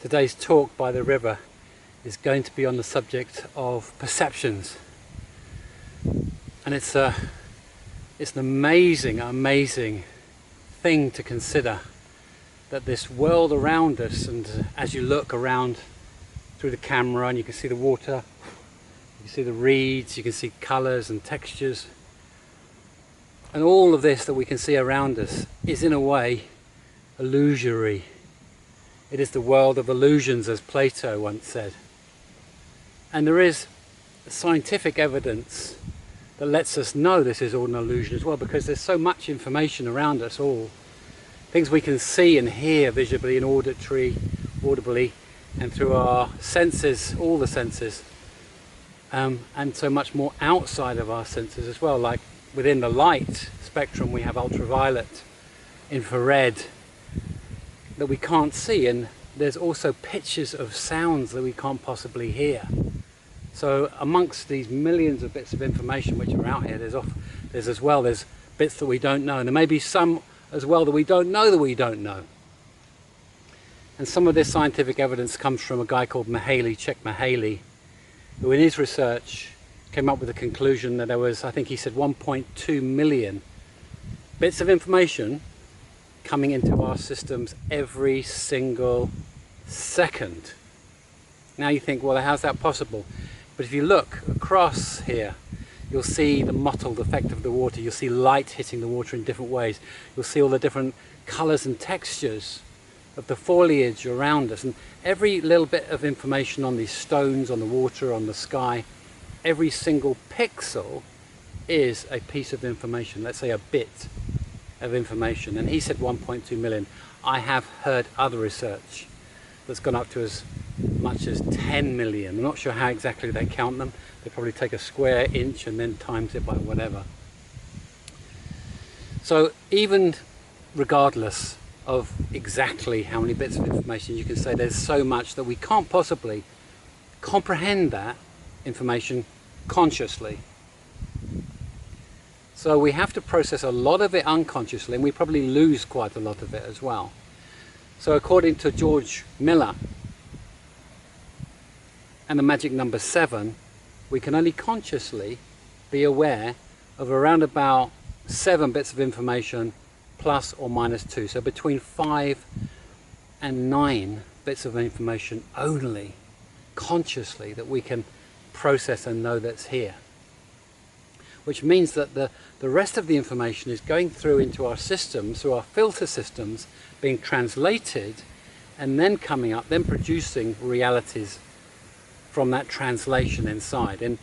Today's talk by the river is going to be on the subject of perceptions, and it's an amazing thing to consider, that this world around us, and as you look around through the camera and you can see the water, you can see the reeds, you can see colours and textures, and all of this that we can see around us is in a way illusory. It is the world of illusions, as Plato once said. And there is scientific evidence that lets us know this is all an illusion as well, because there's so much information around us all. Things we can see and hear visibly and audibly, and through our senses, all the senses, and so much more outside of our senses as well. Like within the light spectrum we have ultraviolet, infrared, that we can't see, and there's also pitches of sounds that we can't possibly hear. So amongst these millions of bits of information which are out here, there's bits that we don't know, and there may be some as well that we don't know that we don't know. And some of this scientific evidence comes from a guy called Mihaly, who in his research came up with the conclusion that there was, I think he said, 1.2 million bits of information coming into our systems every single second. Now you think, well, how's that possible? But if you look across here, you'll see the mottled effect of the water. You'll see light hitting the water in different ways. You'll see all the different colours and textures of the foliage around us. And every little bit of information on these stones, on the water, on the sky, every single pixel is a piece of information, let's say a bit of information. And he said 1.2 million. I have heard other research that's gone up to as much as 10 million. I'm not sure how exactly they count them. They probably take a square inch and then times it by whatever. So even regardless of exactly how many bits of information, you can say there's so much that we can't possibly comprehend that information consciously. So we have to process a lot of it unconsciously, and we probably lose quite a lot of it as well. So according to George Miller and the magic number 7, we can only consciously be aware of around about 7 bits of information plus or minus 2. So between 5 and 9 bits of information only consciously that we can process and know that's here. Which means that the rest of the information is going through into our systems, through our filter systems, being translated, and then coming up, then producing realities from that translation inside. In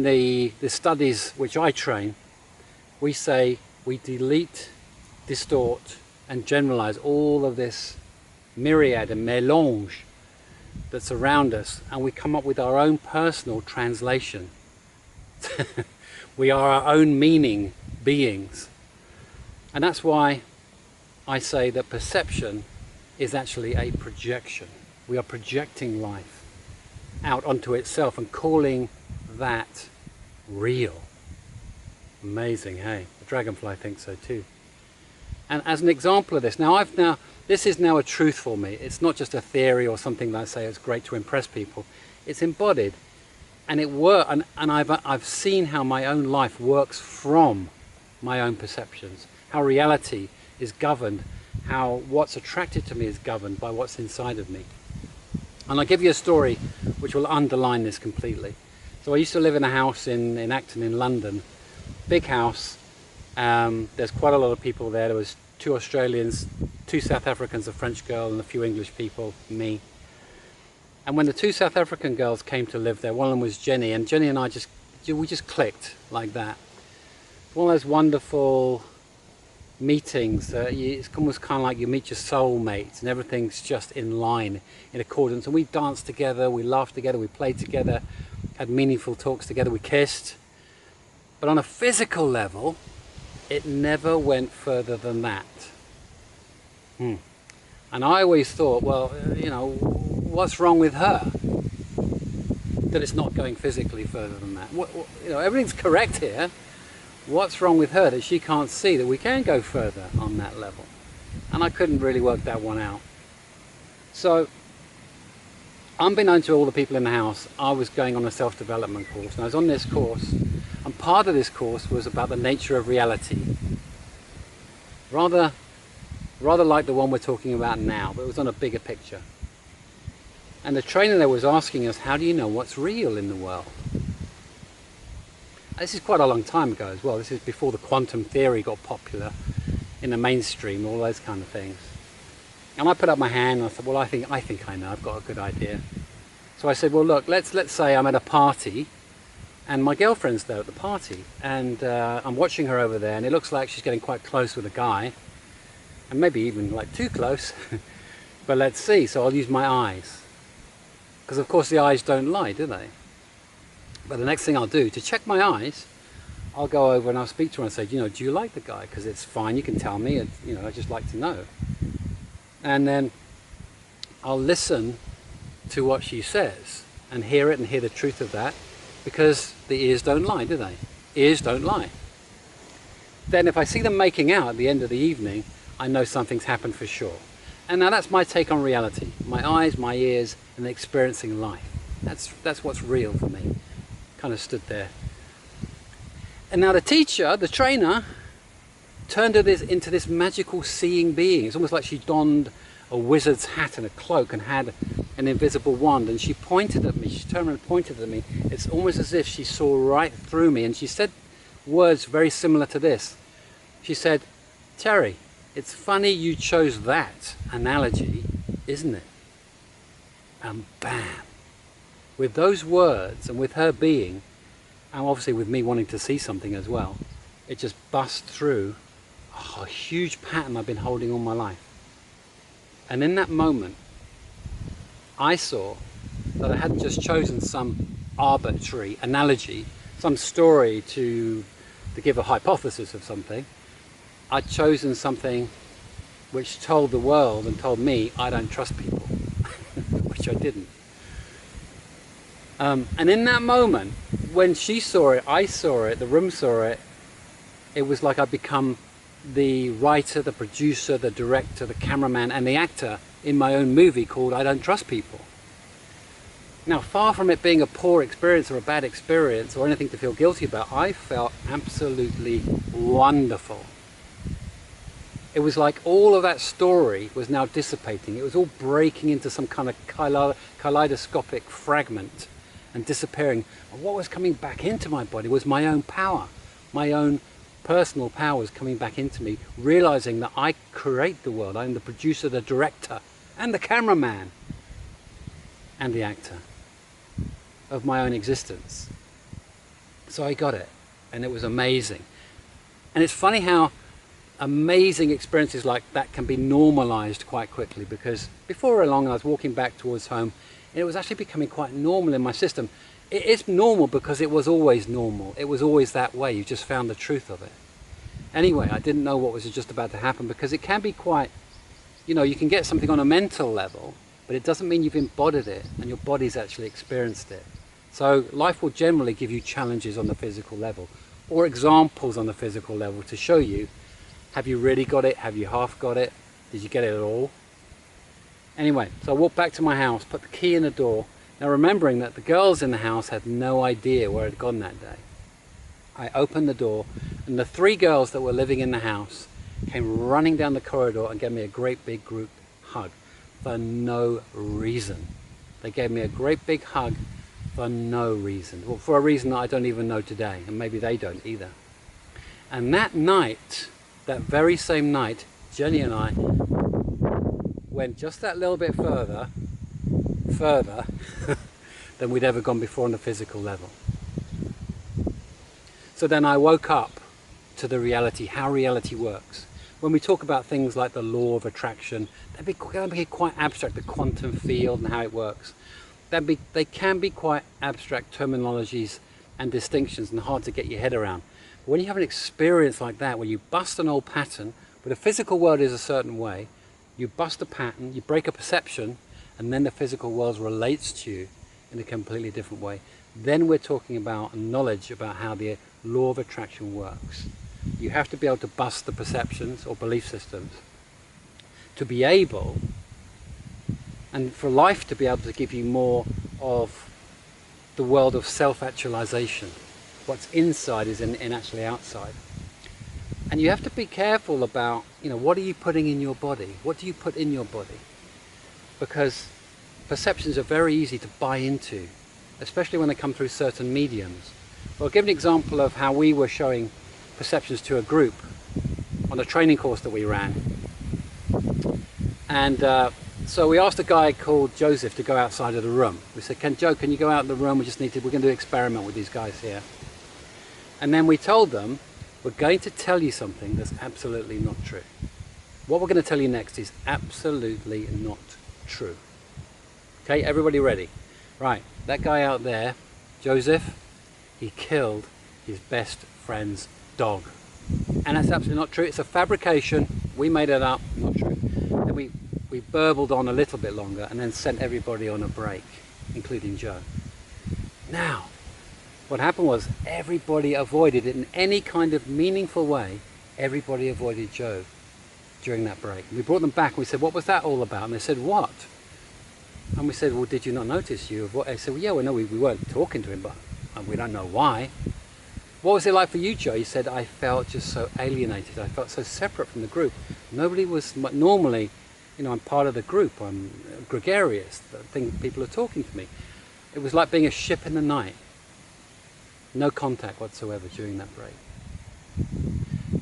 the studies which I train, we say we delete, distort, and generalize all of this myriad and mélange that's around us, and we come up with our own personal translation. We are our own meaning beings. And that's why I say that perception is actually a projection. We are projecting life out onto itself and calling that real. Amazing, hey? The dragonfly thinks so too. And as an example of this, this is now a truth for me. It's not just a theory or something that I say it's great to impress people. It's embodied. And I've seen how my own life works from my own perceptions, how reality is governed, how what's attracted to me is governed by what's inside of me. And I'll give you a story which will underline this completely. So I used to live in a house in Acton in London, big house. There's quite a lot of people there. There was 2 Australians, 2 South Africans, a French girl, and a few English people, me. And when the 2 South African girls came to live there, one of them was Jenny, and Jenny and I we just clicked like that. One of those wonderful meetings, it's almost kind of like you meet your soulmates and everything's just in line, in accordance. And we danced together, we laughed together, we played together, had meaningful talks together, we kissed. But on a physical level, it never went further than that. And I always thought, well, you know, what's wrong with her that it's not going physically further than that? You know, everything's correct here. What's wrong with her that she can't see that we can go further on that level? And I couldn't really work that one out. So unbeknown to all the people in the house, I was going on a self-development course, and I was on this course, and part of this course was about the nature of reality. Rather like the one we're talking about now, but it was on a bigger picture. And the trainer there was asking us, how do you know what's real in the world? This is quite a long time ago as well. This is before the quantum theory got popular in the mainstream, all those kind of things. And I put up my hand and I thought, well, I think I know, I've got a good idea. So I said, well, look, let's say I'm at a party and my girlfriend's there at the party, and I'm watching her over there, and it looks like she's getting quite close with a guy, and maybe even like too close, but let's see. So I'll use my eyes, because of course the eyes don't lie, do they? But the next thing I'll do, to check my eyes, I'll go over and I'll speak to her and say, you know, do you like the guy? Because it's fine, you can tell me, and, you know, I just like to know. And then I'll listen to what she says and hear it and hear the truth of that, because the ears don't lie, do they? Ears don't lie. Then if I see them making out at the end of the evening, I know something's happened for sure. And now that's my take on reality. My eyes, my ears, and experiencing life. That's what's real for me. Kind of stood there. And now the teacher, the trainer, turned her into this magical seeing being. It's almost like she donned a wizard's hat and a cloak and had an invisible wand, and she pointed at me. She turned around and pointed at me. It's almost as if she saw right through me, and she said words very similar to this. She said, Terry, it's funny you chose that analogy, isn't it? And bam, with those words and with her being, and obviously with me wanting to see something as well, it just bust through a huge pattern I've been holding all my life. And in that moment, I saw that I hadn't just chosen some arbitrary analogy, some story to give a hypothesis of something. I'd chosen something which told the world and told me I don't trust people, which I didn't. And in that moment, when she saw it, I saw it, the room saw it, it was like I'd become the writer, the producer, the director, the cameraman, and the actor in my own movie called I Don't Trust People. Now, far from it being a poor experience or a bad experience or anything to feel guilty about, I felt absolutely wonderful. It was like all of that story was now dissipating. It was all breaking into some kind of kaleidoscopic fragment and disappearing. And what was coming back into my body was my own power, my own personal powers coming back into me, realizing that I create the world. I'm the producer, the director, and the cameraman, and the actor of my own existence. So I got it, and it was amazing. And it's funny how amazing experiences like that can be normalized quite quickly, because before long I was walking back towards home, and it was actually becoming quite normal in my system. It is normal because it was always normal. It was always that way. You just found the truth of it. Anyway, I didn't know what was just about to happen, because it can be quite, you know, you can get something on a mental level, but it doesn't mean you've embodied it and your body's actually experienced it. So life will generally give you challenges on the physical level, or examples on the physical level to show you, have you really got it? Have you half got it? Did you get it at all? Anyway, so I walked back to my house, put the key in the door, now remembering that the girls in the house had no idea where I'd gone that day. I opened the door, and the 3 girls that were living in the house came running down the corridor and gave me a great big group hug for no reason. They gave me a great big hug for no reason. Well, for a reason that I don't even know today, and maybe they don't either. And that night, that very same night, Jenny and I went just that little bit further than we'd ever gone before on the physical level. So then I woke up to the reality, how reality works. When we talk about things like the law of attraction, they can be quite abstract, the quantum field and how it works. They can be quite abstract terminologies and distinctions and hard to get your head around. But when you have an experience like that, where you bust an old pattern, where the physical world is a certain way, you bust a pattern, you break a perception, and then the physical world relates to you in a completely different way, then we're talking about knowledge about how the law of attraction works. You have to be able to bust the perceptions or belief systems to be able, and for life to be able to give you more of the world of self-actualization. What's inside is in actually outside. And you have to be careful about, what are you putting in your body? What do you put in your body? Because perceptions are very easy to buy into, especially when they come through certain mediums. Well, I'll give an example of how we were showing perceptions to a group on a training course that we ran. And so we asked a guy called Joseph to go outside of the room. We said, Joe, can you go out of the room? We're going to do an experiment with these guys here. And then we told them, we're going to tell you something that's absolutely not true. What we're going to tell you next is absolutely not true. Okay, everybody ready? Right, that guy out there, Joseph, he killed his best friend's dog. And that's absolutely not true. It's a fabrication. We made it up, not true. And we burbled on a little bit longer and then sent everybody on a break, including Joe. Now, what happened was everybody avoided it in any kind of meaningful way. Everybody avoided Joe during that break. We brought them back and we said, what was that all about? And they said, what? And we said, well, did you not notice you avoided? They said, well, yeah, well, no, we weren't talking to him, but we don't know why. What was it like for you, Joe? He said, I felt just so alienated. I felt so separate from the group. Nobody was, normally, I'm part of the group. I'm gregarious. I think people are talking to me. It was like being a ship in the night. No contact whatsoever during that break.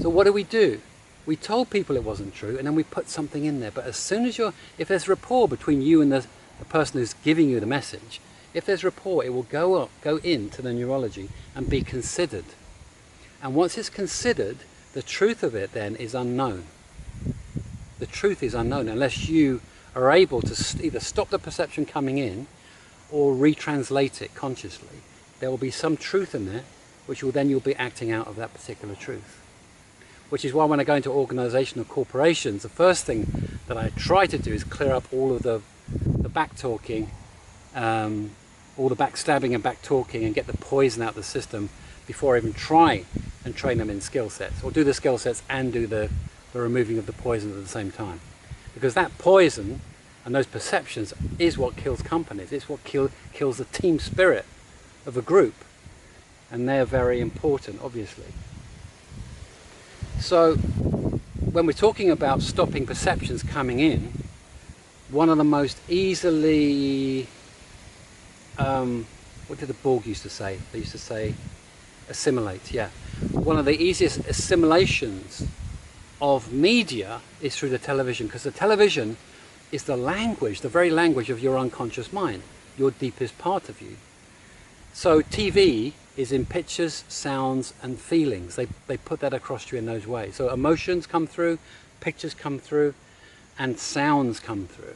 So what do? We told people it wasn't true, and then we put something in there. But as soon as if there's rapport between you and the person who's giving you the message, if there's rapport, it will go into the neurology and be considered. And once it's considered, the truth of it then is unknown. The truth is unknown unless you are able to either stop the perception coming in or retranslate it consciously. There will be some truth in there, which you'll be acting out of that particular truth. Which is why when I go into organisation or corporations, the first thing that I try to do is clear up all of the back talking, all the backstabbing and back talking, and get the poison out of the system before I even try and train them in skill sets, or do the skill sets and do the removing of the poison at the same time. Because that poison and those perceptions is what kills companies. It's what kills the team spirit of a group, and they're very important, obviously. So when we're talking about stopping perceptions coming in, one of the most easily what did the Borg used to say? They used to say assimilate, yeah. One of the easiest assimilations of media is through the television, because the television is the language, the very language of your unconscious mind, your deepest part of you. So TV is in pictures, sounds and feelings. They put that across you in those ways. So emotions come through, pictures come through, and sounds come through.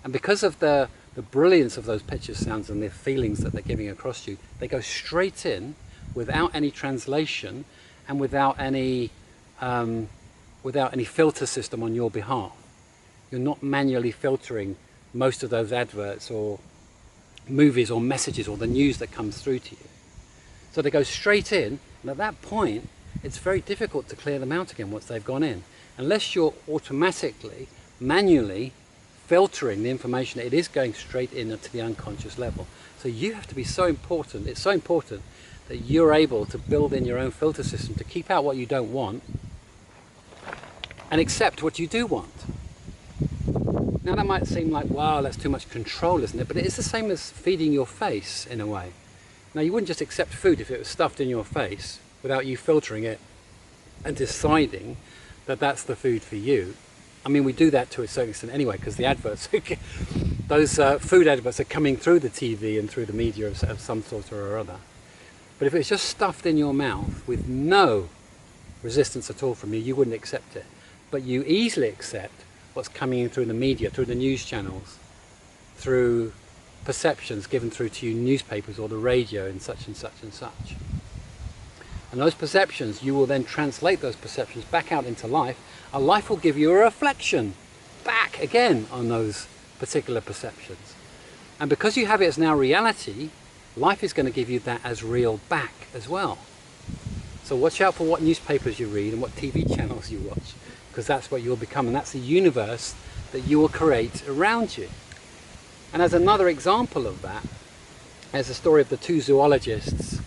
And because of the brilliance of those pictures, sounds and the feelings that they're giving across you, they go straight in without any translation and without any filter system on your behalf. You're not manually filtering most of those adverts or movies or messages or the news that comes through to you. So they go straight in, and at that point it's very difficult to clear them out again once they've gone in, unless you're automatically, manually filtering the information. It is going straight into the unconscious level. So you have to be so important, it's so important that you're able to build in your own filter system to keep out what you don't want and accept what you do want. Now that might seem like, wow, that's too much control, isn't it? But it is the same as feeding your face in a way. Now you wouldn't just accept food if it was stuffed in your face without you filtering it and deciding that that's the food for you. I mean, we do that to a certain extent anyway, because the adverts, those food adverts are coming through the TV and through the media of some sort or other. But if it's just stuffed in your mouth with no resistance at all from you, you wouldn't accept it. But you easily accept what's coming in through the media, through the news channels, through perceptions given through to you newspapers or the radio and such and such and such. And those perceptions, you will then translate those perceptions back out into life, and life will give you a reflection back again on those particular perceptions. And because you have it as now reality, life is going to give you that as real back as well. So watch out for what newspapers you read and what TV channels you watch, because that's what you'll become, and that's the universe that you will create around you. And as another example of that, there's a story of the two zoologists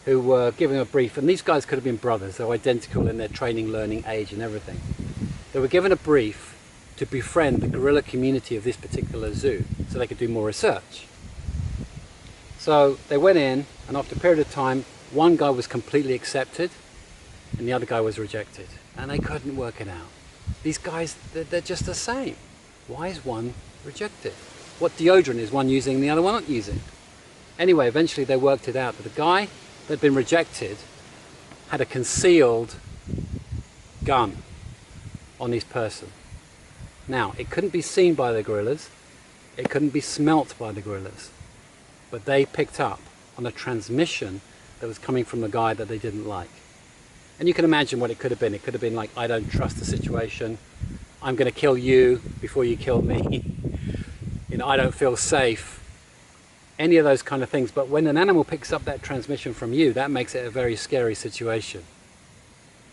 who were giving a brief, and these guys could have been brothers, they're identical in their training, learning, age and everything. They were given a brief to befriend the gorilla community of this particular zoo so they could do more research. So they went in, and after a period of time, one guy was completely accepted and the other guy was rejected, and they couldn't work it out. These guys, they're just the same. Why is one rejected? What deodorant is one using and the other one not using? Anyway, eventually they worked it out that the guy that had been rejected had a concealed gun on his person. Now, it couldn't be seen by the gorillas, it couldn't be smelt by the gorillas, but they picked up on a transmission that was coming from the guy that they didn't like. And you can imagine what it could have been. It could have been like, I don't trust the situation, I'm going to kill you before you kill me, you know, I don't feel safe, any of those kind of things. But when an animal picks up that transmission from you, that makes it a very scary situation.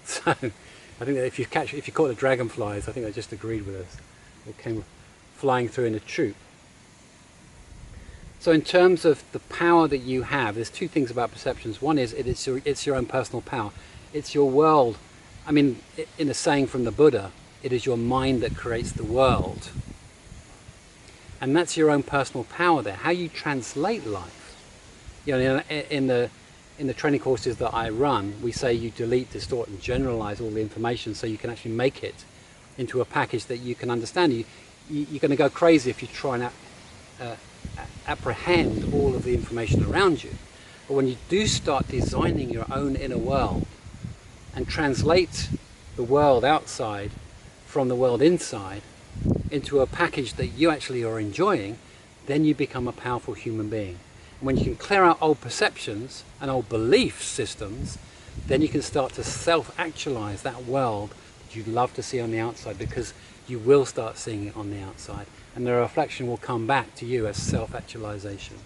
So I think that if you caught the dragonflies, I think they just agreed with us. They came flying through in a troop. So in terms of the power that you have, there's two things about perceptions. One is it's your own personal power. It's your world. I mean, in a saying from the Buddha, it is your mind that creates the world. And that's your own personal power there. How you translate life. You know, in the training courses that I run, we say you delete, distort and generalize all the information so you can actually make it into a package that you can understand. You're going to go crazy if you try and apprehend all of the information around you. But when you do start designing your own inner world and translate the world outside from the world inside into a package that you actually are enjoying, then you become a powerful human being. And when you can clear out old perceptions and old belief systems, then you can start to self-actualize that world that you'd love to see on the outside, because you will start seeing it on the outside, and the reflection will come back to you as self-actualization.